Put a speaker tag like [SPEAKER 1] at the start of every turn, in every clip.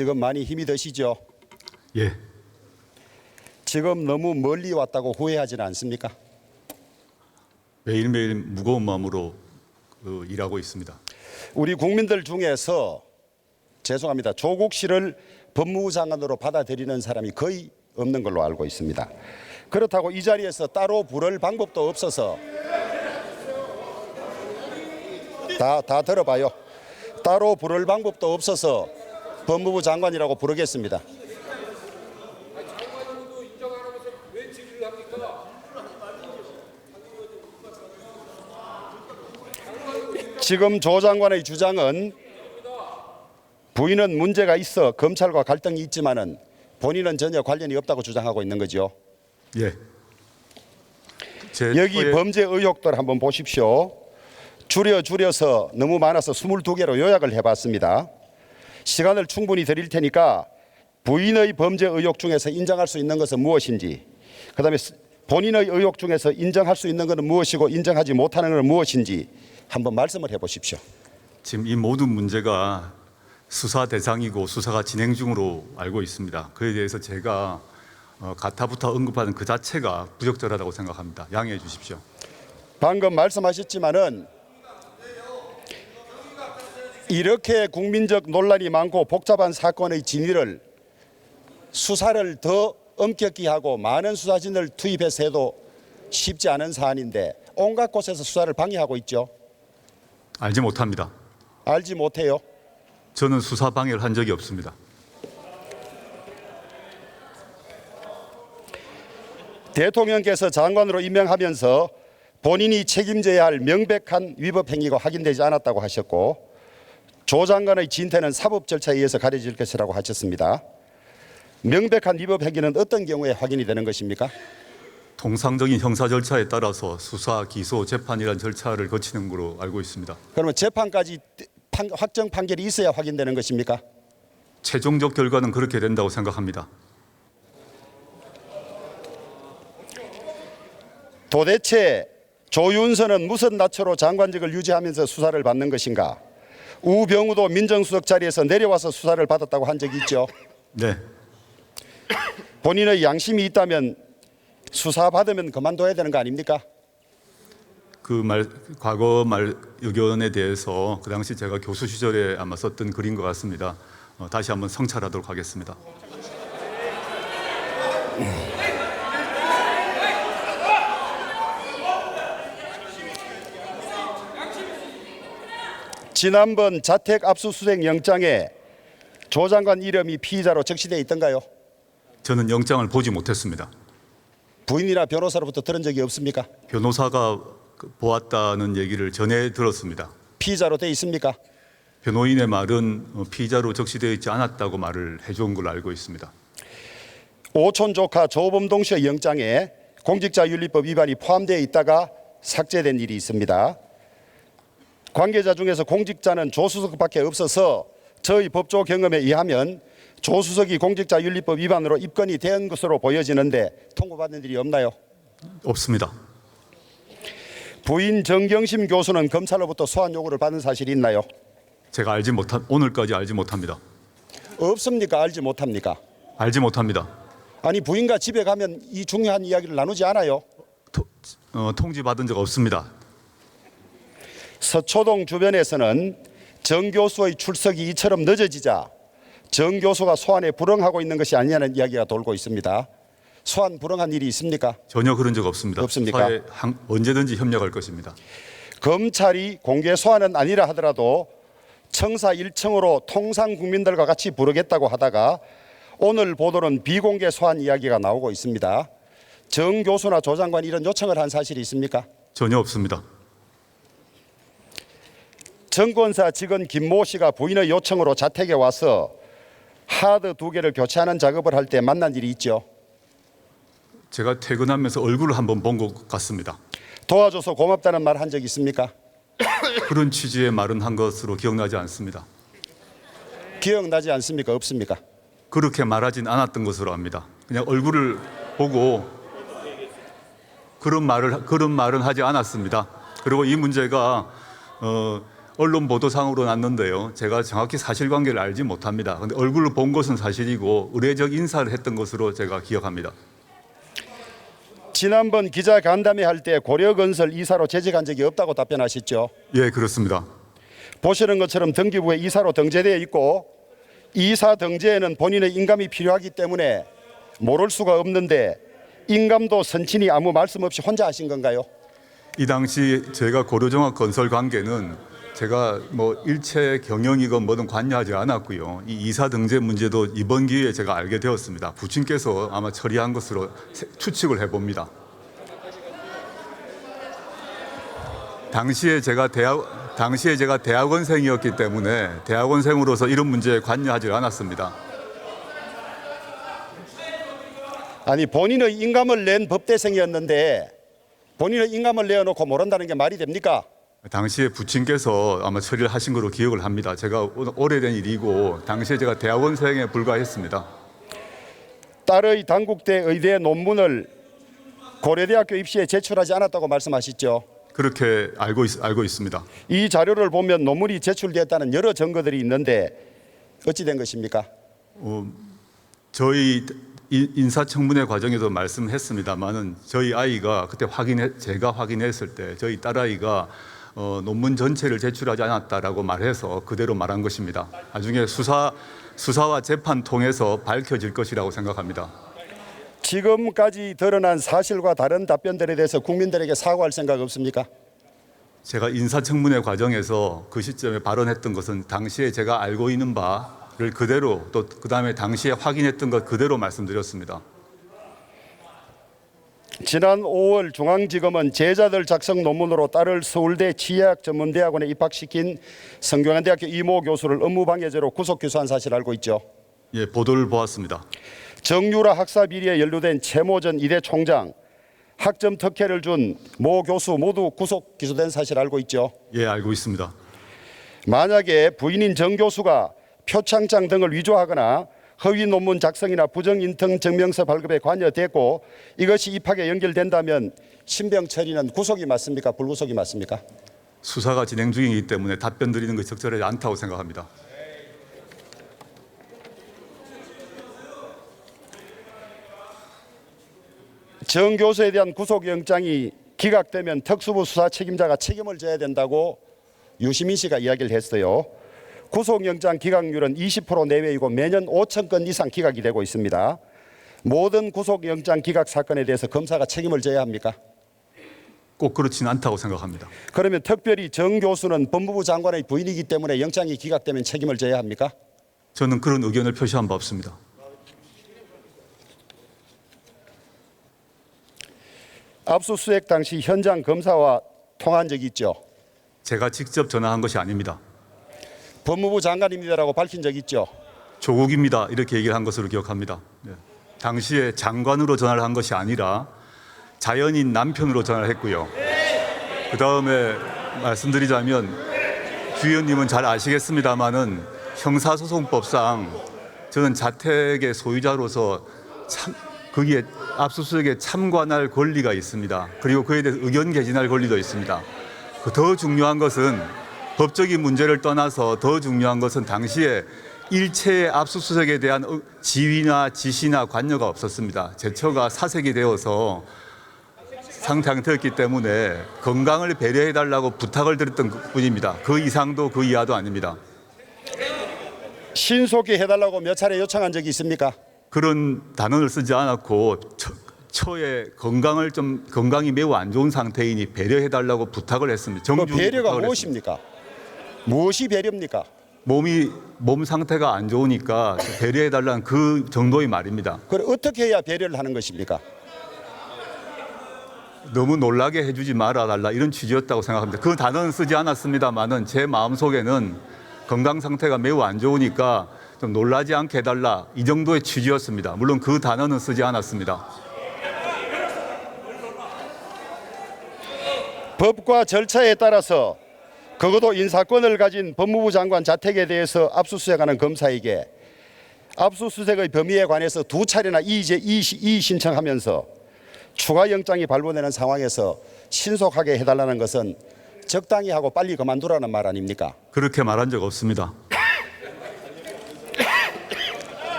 [SPEAKER 1] 지금 많이 힘이 드시죠?
[SPEAKER 2] 예,
[SPEAKER 1] 지금 너무 멀리 왔다고 후회하지는 않습니까?
[SPEAKER 2] 매일매일 무거운 마음으로 일하고 있습니다.
[SPEAKER 1] 우리 국민들 중에서 죄송합니다. 조국 씨를 법무부 장관으로 받아들이는 사람이 거의 없는 걸로 알고 있습니다. 그렇다고 이 자리에서 따로 부를 방법도 없어서 다 들어봐요. 따로 부를 방법도 없어서 법무부 장관이라고 부르겠습니다. 지금 조 장관의 주장은 부인은 문제가 있어 검찰과 갈등이 있지만은 본인은 전혀 관련이 없다고 주장하고 있는 거죠.
[SPEAKER 2] 예.
[SPEAKER 1] 여기 범죄 의혹들 한번 보십시오. 줄여서 너무 많아서 22개로 요약을 해봤습니다. 시간을 충분히 드릴 테니까 부인의 범죄 의혹 중에서 인정할 수 있는 것은 무엇인지, 그다음에 본인의 의혹 중에서 인정할 수 있는 것은 무엇이고 인정하지 못하는 것은 무엇인지 한번 말씀을 해보십시오.
[SPEAKER 2] 지금 이 모든 문제가 수사 대상이고 수사가 진행 중으로 알고 있습니다. 그에 대해서 제가 가타부타 언급하는 그 자체가 부적절하다고 생각합니다. 양해해 주십시오.
[SPEAKER 1] 방금 말씀하셨지만은 이렇게 국민적 논란이 많고 복잡한 사건의 진위를 수사를 더 엄격히 하고 많은 수사진을 투입해서 해도 쉽지 않은 사안인데 온갖 곳에서 수사를 방해하고 있죠.
[SPEAKER 2] 알지 못합니다.
[SPEAKER 1] 알지 못해요.
[SPEAKER 2] 저는 수사 방해를 한 적이 없습니다.
[SPEAKER 1] 대통령께서 장관으로 임명하면서 본인이 책임져야 할 명백한 위법 행위가 확인되지 않았다고 하셨고, 조 장관의 진퇴는 사법 절차에 의해서 가려질 것이라고 하셨습니다. 명백한 위법 행위는 어떤 경우에 확인이 되는 것입니까?
[SPEAKER 2] 통상적인 형사 절차에 따라서 수사, 기소, 재판이라는 절차를 거치는 것으로 알고 있습니다.
[SPEAKER 1] 그러면 재판까지 확정 판결이 있어야 확인되는 것입니까?
[SPEAKER 2] 최종적 결과는 그렇게 된다고 생각합니다.
[SPEAKER 1] 도대체 조윤선은 무슨 낯으로 장관직을 유지하면서 수사를 받는 것인가? 우병우도 민정수석 자리에서 내려와서 수사를 받았다고 한 적이 있죠.
[SPEAKER 2] 네,
[SPEAKER 1] 본인의 양심이 있다면 수사 받으면 그만둬야 되는 거 아닙니까?
[SPEAKER 2] 과거 의견에 대해서 그 당시 제가 교수 시절에 아마 썼던 글인 것 같습니다. 다시 한번 성찰하도록 하겠습니다.
[SPEAKER 1] 지난번 자택 압수수색 영장에 조 장관 이름이 피의자로 적시되어 있던가요?
[SPEAKER 2] 저는 영장을 보지 못했습니다.
[SPEAKER 1] 부인이나 변호사로부터 들은 적이 없습니까?
[SPEAKER 2] 변호사가 보았다는 얘기를 전해 들었습니다.
[SPEAKER 1] 피의자로 되어 있습니까?
[SPEAKER 2] 변호인의 말은 피의자로 적시되어 있지 않았다고 말을 해준 걸로 알고 있습니다.
[SPEAKER 1] 오촌 조카 조범동 씨의 영장에 공직자윤리법 위반이 포함되어 있다가 삭제된 일이 있습니다. 관계자 중에서 공직자는 조수석밖에 없어서 저희 법조 경험에 의하면 조수석이 공직자윤리법 위반으로 입건이 된 것으로 보여지는데 통보받는 일이 없나요?
[SPEAKER 2] 없습니다.
[SPEAKER 1] 부인 정경심 교수는 검찰로부터 소환 요구를 받은 사실이 있나요?
[SPEAKER 2] 제가 오늘까지 알지 못합니다.
[SPEAKER 1] 없습니까? 알지 못합니까?
[SPEAKER 2] 알지 못합니다.
[SPEAKER 1] 아니 부인과 집에 가면 이 중요한 이야기를 나누지 않아요?
[SPEAKER 2] 통지받은 적 없습니다.
[SPEAKER 1] 서초동 주변에서는 정 교수의 출석이 이처럼 늦어지자 정 교수가 소환에 불응하고 있는 것이 아니냐는 이야기가 돌고 있습니다. 소환 불응한 일이 있습니까?
[SPEAKER 2] 전혀 그런 적 없습니다.
[SPEAKER 1] 없습니까?
[SPEAKER 2] 수사에 언제든지 협력할 것입니다.
[SPEAKER 1] 검찰이 공개 소환은 아니라 하더라도 청사 1층으로 통상 국민들과 같이 부르겠다고 하다가 오늘 보도는 비공개 소환 이야기가 나오고 있습니다. 정 교수나 조 장관이 이런 요청을 한 사실이 있습니까?
[SPEAKER 2] 전혀 없습니다.
[SPEAKER 1] 정권사 직원 김모 씨가 부인의 요청으로 자택에 와서 하드 2개를 교체하는 작업을 할 때 만난 일이 있죠.
[SPEAKER 2] 제가 퇴근하면서 얼굴을 한번 본 것 같습니다.
[SPEAKER 1] 도와줘서 고맙다는 말 한 적 있습니까?
[SPEAKER 2] 그런 취지의 말은 한 것으로 기억나지 않습니다.
[SPEAKER 1] 기억나지 않습니까? 없습니까?
[SPEAKER 2] 그렇게 말하진 않았던 것으로 압니다. 그냥 얼굴을 보고 그런 말은 하지 않았습니다. 그리고 이 문제가 언론 보도상으로 났는데요. 제가 정확히 사실관계를 알지 못합니다. 그런데 얼굴을 본 것은 사실이고 의례적 인사를 했던 것으로 제가 기억합니다.
[SPEAKER 1] 지난번 기자 간담회 할 때 고려건설 이사로 재직한 적이 없다고 답변하셨죠.
[SPEAKER 2] 예, 그렇습니다.
[SPEAKER 1] 보시는 것처럼 등기부에 이사로 등재되어 있고 이사 등재에는 본인의 인감이 필요하기 때문에 모를 수가 없는데 인감도 선친이 아무 말씀 없이 혼자 하신 건가요?
[SPEAKER 2] 이 당시 제가 고려종합건설 관계는 제가 뭐 일체 경영이건 뭐든 관여하지 않았고요. 이 이사 등재 문제도 이번 기회에 제가 알게 되었습니다. 부친께서 아마 처리한 것으로 추측을 해봅니다. 당시에 제가 대학원생이었기 때문에 대학원생으로서 이런 문제에 관여하지 않았습니다.
[SPEAKER 1] 아니 본인의 인감을 낸 법대생이었는데 본인의 인감을 내어놓고 모른다는 게 말이 됩니까?
[SPEAKER 2] 당시에 부친께서 아마 처리를 하신 걸로 기억을 합니다. 제가 오래된 일이고 당시에 제가 대학원생에 불과했습니다.
[SPEAKER 1] 딸의 단국대 의대 논문을 고려대학교 입시에 제출하지 않았다고 말씀하시죠.
[SPEAKER 2] 그렇게 알고 있습니다.
[SPEAKER 1] 이 자료를 보면 논문이 제출됐다는 여러 증거들이 있는데 어찌 된 것입니까?
[SPEAKER 2] 저희 인사청문회 과정에도 말씀했습니다만은 저희 아이가 그때 제가 확인했을 때 저희 딸아이가 논문 전체를 제출하지 않았다라고 말해서 그대로 말한 것입니다. 나중에 수사와 재판 통해서 밝혀질 것이라고 생각합니다.
[SPEAKER 1] 지금까지 드러난 사실과 다른 답변들에 대해서 국민들에게 사과할 생각 없습니까?
[SPEAKER 2] 제가 인사청문회 과정에서 그 시점에 발언했던 것은 당시에 제가 알고 있는 바를 그대로 또 그다음에 당시에 확인했던 것 그대로 말씀드렸습니다.
[SPEAKER 1] 지난 5월 중앙지검은 제자들 작성 논문으로 딸을 서울대 치의학전문대학원에 입학시킨 성균관대학교 이모 교수를 업무방해죄로 구속기소한 사실 알고 있죠?
[SPEAKER 2] 예, 보도를 보았습니다.
[SPEAKER 1] 정유라 학사 비리에 연루된 최모 전 이대 총장, 학점 특혜를 준 모 교수 모두 구속 기소된 사실 알고 있죠?
[SPEAKER 2] 예, 알고 있습니다.
[SPEAKER 1] 만약에 부인인 정 교수가 표창장 등을 위조하거나 허위 논문 작성이나 부정 인턴 증명서 발급에 관여됐고 이것이 입학에 연결된다면 신병 처리는 구속이 맞습니까? 불구속이 맞습니까?
[SPEAKER 2] 수사가 진행 중이기 때문에 답변 드리는 것이 적절하지 않다고 생각합니다.
[SPEAKER 1] 정 교수에 대한 구속영장이 기각되면 특수부 수사 책임자가 책임을 져야 된다고 유시민 씨가 이야기를 했어요. 구속영장 기각률은 20% 내외이고 매년 5천 건 이상 기각이 되고 있습니다. 모든 구속영장 기각 사건에 대해서 검사가 책임을 져야 합니까?
[SPEAKER 2] 꼭 그렇지는 않다고 생각합니다.
[SPEAKER 1] 그러면 특별히 정 교수는 법무부 장관의 부인이기 때문에 영장이 기각되면 책임을 져야 합니까?
[SPEAKER 2] 저는 그런 의견을 표시한 바 없습니다.
[SPEAKER 1] 압수수색 당시 현장 검사와 통화한 적이 있죠?
[SPEAKER 2] 제가 직접 전화한 것이 아닙니다.
[SPEAKER 1] 법무부 장관입니다라고 밝힌 적이 있죠?
[SPEAKER 2] 조국입니다. 이렇게 얘기를 한 것으로 기억합니다. 네. 당시에 장관으로 전화를 한 것이 아니라 자연인 남편으로 전화를 했고요. 그 다음에 말씀드리자면 주 의원님은 잘 아시겠습니다마는 형사소송법상 저는 자택의 소유자로서 거기에 압수수색에 참관할 권리가 있습니다. 그리고 그에 대해서 의견 개진할 권리도 있습니다. 더 중요한 것은 법적인 문제를 떠나서 더 중요한 것은 당시에 일체의 압수수색에 대한 지휘나 지시나 관여가 없었습니다. 제 처가 사색이 되어서 상태였기 때문에 건강을 배려해달라고 부탁을 드렸던 뿐입니다. 그 이상도 그 이하도 아닙니다.
[SPEAKER 1] 신속히 해달라고 몇 차례 요청한 적이 있습니까?
[SPEAKER 2] 그런 단어를 쓰지 않았고 처의 건강이 매우 안 좋은 상태이니 배려해달라고 부탁을 했습니다.
[SPEAKER 1] 그 배려가 무엇입니까? 무엇이 배려입니까?
[SPEAKER 2] 몸 상태가 안 좋으니까 배려해달라는 그 정도의 말입니다.
[SPEAKER 1] 그럼 어떻게 해야 배려를 하는 것입니까?
[SPEAKER 2] 너무 놀라게 해주지 말아달라 이런 취지였다고 생각합니다. 그 단어는 쓰지 않았습니다만은 제 마음속에는 건강 상태가 매우 안 좋으니까 좀 놀라지 않게 해달라 이 정도의 취지였습니다. 물론 그 단어는 쓰지 않았습니다.
[SPEAKER 1] 법과 절차에 따라서 적어도 인사권을 가진 법무부 장관 자택에 대해서 압수수색하는 검사에게 압수수색의 범위에 관해서 2차례나 이의 신청하면서 추가 영장이 발부되는 상황에서 신속하게 해달라는 것은 적당히 하고 빨리 그만두라는 말 아닙니까?
[SPEAKER 2] 그렇게 말한 적 없습니다.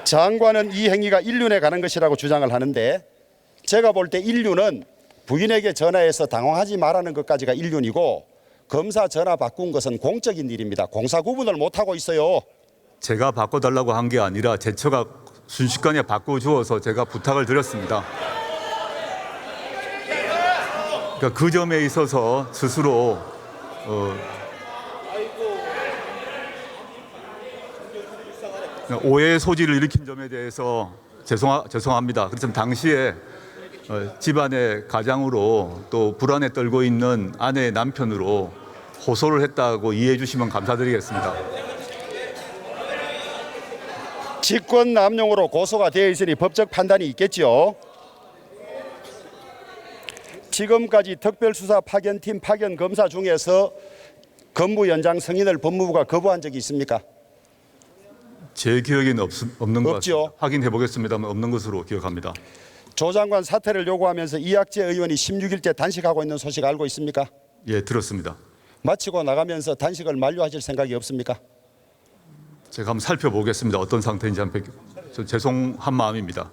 [SPEAKER 1] 장관은 이 행위가 인륜에 가는 것이라고 주장을 하는데 제가 볼 때 인륜은 부인에게 전화해서 당황하지 말라는 것까지가 인륜이고 검사 전화 바꾼 것은 공적인 일입니다. 공사 구분을 못하고 있어요.
[SPEAKER 2] 제가 바꿔달라고 한 게 아니라 제처가 순식간에 바꿔주어서 제가 부탁을 드렸습니다. 그러니까 그 점에 있어서 스스로 오해의 소지를 일으킨 점에 대해서 죄송합니다. 그렇지만 당시에 집안의 가장으로 또 불안에 떨고 있는 아내의 남편으로 호소를 했다고 이해해 주시면 감사드리겠습니다.
[SPEAKER 1] 직권남용으로 고소가 되어 있으니 법적 판단이 있겠죠. 지금까지 특별수사 파견팀 파견 검사 중에서 건무 연장 승인을 법무부가 거부한 적이 있습니까?
[SPEAKER 2] 제 기억에는 없는 것
[SPEAKER 1] 없죠.
[SPEAKER 2] 같습니다. 확인해 보겠습니다만 없는 것으로 기억합니다.
[SPEAKER 1] 조 장관 사퇴를 요구하면서 이학재 의원이 16일째 단식하고 있는 소식 알고 있습니까?
[SPEAKER 2] 예, 들었습니다.
[SPEAKER 1] 마치고 나가면서 단식을 만료하실 생각이 없습니까?
[SPEAKER 2] 제가 한번 살펴보겠습니다. 어떤 상태인지 한번 죄송한 마음입니다.